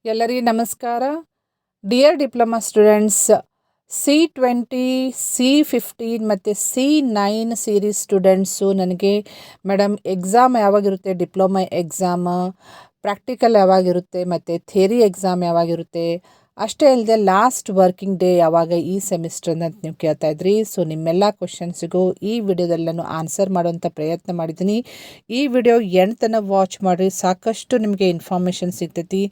ಎಲ್ಲರಿಗೂ ನಮಸ್ಕಾರ. Dear diploma students, C20, C15 ಮತ್ತು C9 ಸೀರೀಸ್ ಸ್ಟೂಡೆಂಟ್ಸು ನನಗೆ ಮೇಡಮ್ ಎಕ್ಸಾಮ್ ಯಾವಾಗಿರುತ್ತೆ, ಡಿಪ್ಲೊಮಾ ಎಕ್ಸಾಮ್ ಪ್ರಾಕ್ಟಿಕಲ್ ಯಾವಾಗಿರುತ್ತೆ ಮತ್ತು ಥಿಯರಿ ಎಕ್ಸಾಮ್ ಯಾವಾಗಿರುತ್ತೆ, ಅಷ್ಟೇ ಅಲ್ಲದೆ ಲಾಸ್ಟ್ ವರ್ಕಿಂಗ್ ಡೇ ಯಾವಾಗ ಈ ಸೆಮಿಸ್ಟರ್ನ ನೀವು ಕೇಳ್ತಾ ಇದ್ರಿ. ಸೊ ನಿಮ್ಮೆಲ್ಲ ಕ್ವಶನ್ಸಿಗೂ ಈ ವಿಡಿಯೋದಲ್ಲಿ ನಾನು ಆನ್ಸರ್ ಮಾಡೋಂಥ ಪ್ರಯತ್ನ ಮಾಡಿದ್ದೀನಿ. ಈ ವಿಡಿಯೋ ಎಂಡ್ ತನಕ ವಾಚ್ ಮಾಡಿರಿ, ಸಾಕಷ್ಟು ನಿಮಗೆ ಇನ್ಫಾರ್ಮೇಷನ್ ಸಿಗ್ತೈತಿ.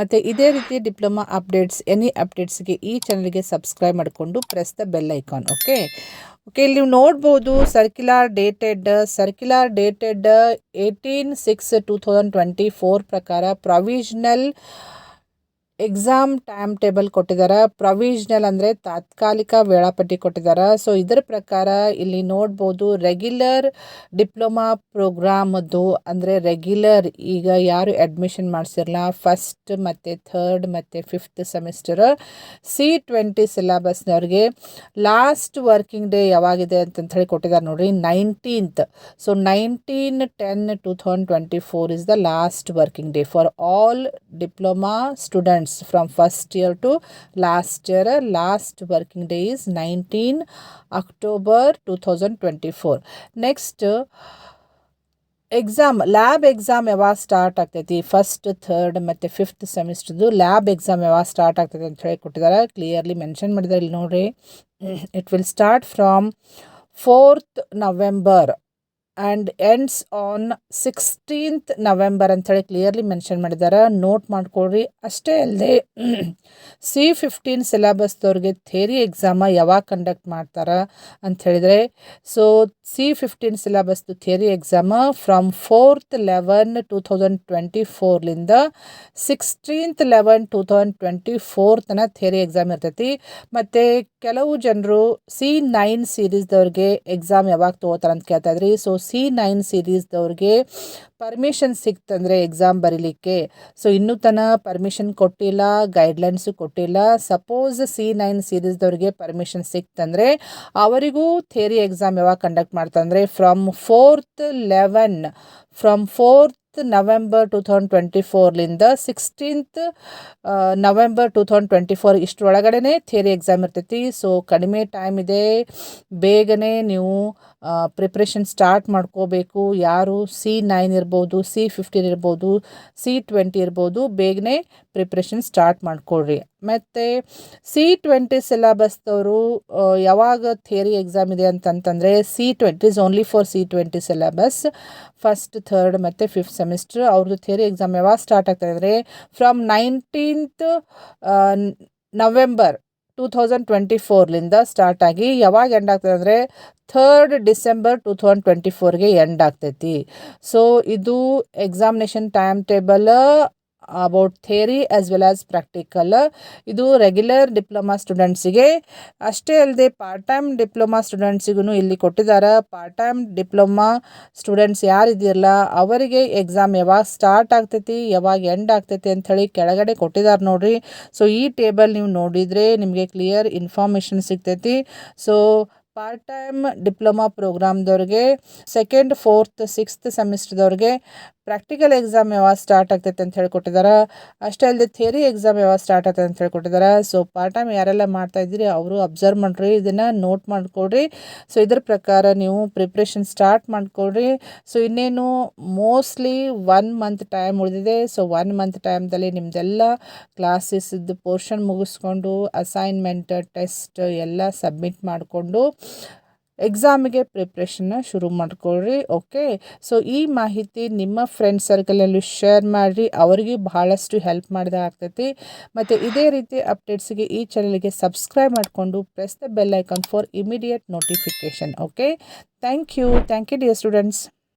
ಮತ್ತು ಇದೇ ರೀತಿ ಡಿಪ್ಲೊಮಾ ಅಪ್ಡೇಟ್ಸ್, ಎನಿ ಅಪ್ಡೇಟ್ಸ್ಗೆ ಈ ಚಾನಲ್ಗೆ ಸಬ್ಸ್ಕ್ರೈಬ್ ಮಾಡಿಕೊಂಡು press the bell icon. Okay, ಇಲ್ಲಿ ನೀವು ನೋಡ್ಬೋದು ಸರ್ಕ್ಯುಲರ್ ಡೇಟೆಡ್ 18/6/2024 ಪ್ರಕಾರ ಪ್ರೊವಿಷನಲ್ ಎಕ್ಸಾಮ್ ಟೈಮ್ ಟೇಬಲ್ ಕೊಟ್ಟಿದ್ದಾರೆ. ಪ್ರೊವಿಷನಲ್ ಅಂದರೆ ತಾತ್ಕಾಲಿಕ ವೇಳಾಪಟ್ಟಿ ಕೊಟ್ಟಿದ್ದಾರೆ. ಸೊ ಇದರ ಪ್ರಕಾರ ಇಲ್ಲಿ ನೋಡ್ಬೋದು ರೆಗ್ಯುಲರ್ ಡಿಪ್ಲೊಮಾ ಪ್ರೋಗ್ರಾಮದ್ದು ಅಂದರೆ ರೆಗ್ಯುಲರ್ ಈಗ ಯಾರು ಅಡ್ಮಿಷನ್ ಮಾಡಿಸಿರಲ್ಲ ಫಸ್ಟ್ ಮತ್ತು ಥರ್ಡ್ ಮತ್ತು ಫಿಫ್ತ್ ಸೆಮಿಸ್ಟರ್ C20 ಸಿಲೆಬಸ್ನವ್ರಿಗೆ ಲಾಸ್ಟ್ ವರ್ಕಿಂಗ್ ಡೇ ಯಾವಾಗಿದೆ ಅಂತ ಹೇಳಿ ಕೊಟ್ಟಿದ್ದಾರೆ ನೋಡ್ರಿ, 19th. So 19/10/2024 is the last working day for all diploma students from first year to last year. Last working day is 19 October 2024. Next exam, lab exam ಯಾವಾಗ start ಆಗ್ತೈತಿ, first third ಮತ್ತು fifth ಸೆಮಿಸ್ಟರ್ದು lab exam ಯಾವಾಗ start ಆಗ್ತೈತಿ ಅಂತ ಹೇಳಿ ಕೊಟ್ಟಿದ್ದಾರೆ, clearly mention ಮಾಡಿದ್ದಾರೆ ಇಲ್ಲಿ ನೋಡ್ರಿ. It will start from 4th November and ends on 16th November ಅಂಥೇಳಿ ಕ್ಲಿಯರ್ಲಿ ಮೆನ್ಷನ್ ಮಾಡಿದ್ದಾರೆ, ನೋಟ್ ಮಾಡ್ಕೊಳ್ರಿ. ಅಷ್ಟೇ ಅಲ್ಲದೆ C15 ಸಿಲೆಬಸ್ದವ್ರಿಗೆ ಥಿಯರಿ ಎಕ್ಸಾಮ ಯಾವಾಗ ಕಂಡಕ್ಟ್ ಮಾಡ್ತಾರೆ ಅಂತ ಹೇಳಿದರೆ, ಸೊ C15 ಸಿಲೆಬಸ್ದು theory exam from 4th 11/2024 16th 11/2024 ತನಕ ಥಿಯರಿ ಎಕ್ಸಾಮ್ ಇರ್ತೈತಿ. ಮತ್ತು ಕೆಲವು ಜನರು C9 ಸೀರೀಸ್ದವ್ರಿಗೆ ಎಕ್ಸಾಮ್ ಯಾವಾಗ ತೊಗೋತಾರೆ ಅಂತ ಕೇಳ್ತಾ ಇದ್ರಿ. ಸೊ C9 ಸೀರೀಸ್ದವ್ರಿಗೆ ಪರ್ಮಿಷನ್ ಸಿಕ್ತಂದರೆ ಎಕ್ಸಾಮ್ ಬರೀಲಿಕ್ಕೆ, ಸೊ ಇನ್ನೂ ತನಕ ಪರ್ಮಿಷನ್ ಕೊಟ್ಟಿಲ್ಲ, ಗೈಡ್ಲೈನ್ಸು ಕೊಟ್ಟಿಲ್ಲ. ಸಪೋಸ್ C9 ಸೀರೀಸ್ದವ್ರಿಗೆ ಪರ್ಮಿಷನ್ ಸಿಕ್ತಂದರೆ ಅವರಿಗೂ ಥಿಯರಿ ಎಕ್ಸಾಮ್ ಯಾವಾಗ ಕಂಡಕ್ಟ್ ಮಾಡ್ತಂದರೆ from 4th November 2024 16th November 2024 ಇಷ್ಟರೊಳಗಡೆ ಥಿಯರಿ ಎಕ್ಸಾಮ್ ಇರ್ತೈತಿ. ಸೊ ಕಡಿಮೆ ಟೈಮ್ ಇದೆ, ಬೇಗನೆ ನೀವು ಪ್ರಿಪ್ರೇಷನ್ ಸ್ಟಾರ್ಟ್ ಮಾಡ್ಕೋಬೇಕು. ಯಾರು C9 ಇರ್ಬೋದು, C15 ಇರ್ಬೋದು, C20 ಇರ್ಬೋದು, ಬೇಗನೆ ಪ್ರಿಪ್ರೇಷನ್ ಸ್ಟಾರ್ಟ್ ಮಾಡ್ಕೊಳ್ರಿ. ಮತ್ತು C20 ಸಿಲೆಬಸ್ದವರು ಯಾವಾಗ ಥಿಯರಿ ಎಕ್ಸಾಮ್ ಇದೆ ಅಂತಂತಂದರೆ C20 is only for C20 syllabus first third ಮತ್ತು ಫಿಫ್ತ್ ಸೆಮಿಸ್ಟರ್ ಅವ್ರದ್ದು ಥಿಯರಿ ಎಕ್ಸಾಮ್ ಯಾವಾಗ ಸ್ಟಾರ್ಟ್ ಆಗ್ತದೆ ಅಂದರೆ ಫ್ರಮ್ 19th November 2024 ಸ್ಟಾರ್ಟ್ ಆಗಿ ಯಾವಾಗ ಎಂಡ್ ಆಗ್ತದೆ ಅಂದರೆ 3rd December 2024ಗೆ ಎಂಡ್ ಆಗ್ತೈತಿ. ಸೊ ಇದು examination time table about theory as well as practical. ಇದು ರೆಗ್ಯುಲರ್ ಡಿಪ್ಲೊಮಾ ಸ್ಟೂಡೆಂಟ್ಸಿಗೆ. ಅಷ್ಟೇ ಅಲ್ಲದೆ ಪಾರ್ಟ್ ಟೈಮ್ ಡಿಪ್ಲೊಮಾ ಸ್ಟೂಡೆಂಟ್ಸಿಗೂ ಇಲ್ಲಿ ಕೊಟ್ಟಿದ್ದಾರೆ. ಪಾರ್ಟ್ ಟೈಮ್ ಡಿಪ್ಲೊಮಾ ಸ್ಟೂಡೆಂಟ್ಸ್ ಯಾರಿದಿರಲ್ಲ ಅವರಿಗೆ ಎಕ್ಸಾಮ್ ಯಾವಾಗ ಸ್ಟಾರ್ಟ್ ಆಗ್ತೈತಿ ಯಾವಾಗ ಎಂಡ್ ಆಗ್ತೈತಿ ಅಂಥೇಳಿ ಕೆಳಗಡೆ ಕೊಟ್ಟಿದ್ದಾರೆ ನೋಡ್ರಿ. ಸೊ ಈ ಟೇಬಲ್ ನೀವು ನೋಡಿದರೆ ನಿಮಗೆ ಕ್ಲಿಯರ್ ಇನ್ಫಾರ್ಮೇಷನ್ ಸಿಗ್ತೈತಿ. ಸೊ ಪಾರ್ಟ್ ಟೈಮ್ ಡಿಪ್ಲೊಮಾ ಪ್ರೋಗ್ರಾಮ್ದವ್ರಿಗೆ 2nd, 4th, 6th ಸೆಮಿಸ್ಟರ್ದವ್ರಿಗೆ ಪ್ರಾಕ್ಟಿಕಲ್ ಎಕ್ಸಾಮ್ ಯಾವಾಗ ಸ್ಟಾರ್ಟ್ ಆಗ್ತೈತೆ ಅಂತ ಹೇಳ್ಕೊಟ್ಟಿದ್ದಾರೆ. ಅಷ್ಟೇ ಅಲ್ಲದೆ ಥಿಯರಿ ಎಕ್ಸಾಮ್ ಯಾವಾಗ ಸ್ಟಾರ್ಟ್ ಆಗ್ತದೆ ಅಂತ ಹೇಳ್ಕೊಟ್ಟಿದ್ದಾರೆ. ಸೊ ಪಾರ್ಟ್ ಟೈಮ್ ಯಾರೆಲ್ಲ ಮಾಡ್ತಾ ಇದ್ದೀರಿ ಅವರು ಅಬ್ಸರ್ವ್ ಮಾಡಿರಿ, ಇದನ್ನು ನೋಟ್ ಮಾಡ್ಕೊಳ್ರಿ. ಸೊ ಇದ್ರ ಪ್ರಕಾರ ನೀವು ಪ್ರಿಪ್ರೇಷನ್ ಸ್ಟಾರ್ಟ್ ಮಾಡ್ಕೊಳ್ರಿ. ಸೊ ಇನ್ನೇನು ಮೋಸ್ಟ್ಲಿ 1 month ಟೈಮ್ ಉಳಿದಿದೆ. ಸೊ 1 month ಟೈಮ್ದಲ್ಲಿ ನಿಮ್ಮದೆಲ್ಲ ಕ್ಲಾಸಸ್ದು ಪೋರ್ಷನ್ ಮುಗಿಸ್ಕೊಂಡು ಅಸೈನ್ಮೆಂಟ್, ಟೆಸ್ಟ್ ಎಲ್ಲ ಸಬ್ಮಿಟ್ ಮಾಡಿಕೊಂಡು ಎಕ್ಸಾಮಿಗೆ ಪ್ರಿಪ್ರೇಷನ್ನ ಶುರು ಮಾಡ್ಕೊಳ್ರಿ. ಓಕೆ, ಸೊ ಈ ಮಾಹಿತಿ ನಿಮ್ಮ ಫ್ರೆಂಡ್ ಸರ್ಕಲಲ್ಲಿ ಶೇರ್ ಮಾಡಿರಿ, ಅವರಿಗೆ ಬಹಳಷ್ಟು ಹೆಲ್ಪ್ ಮಾಡಿದ ಆಗ್ತೈತಿ. ಮತ್ತು ಇದೇ ರೀತಿ ಅಪ್ಡೇಟ್ಸಿಗೆ ಈ ಚಾನಲ್ಗೆ ಸಬ್ಸ್ಕ್ರೈಬ್ ಮಾಡಿಕೊಂಡು press the bell icon for immediate notification. Okay, thank you dear students.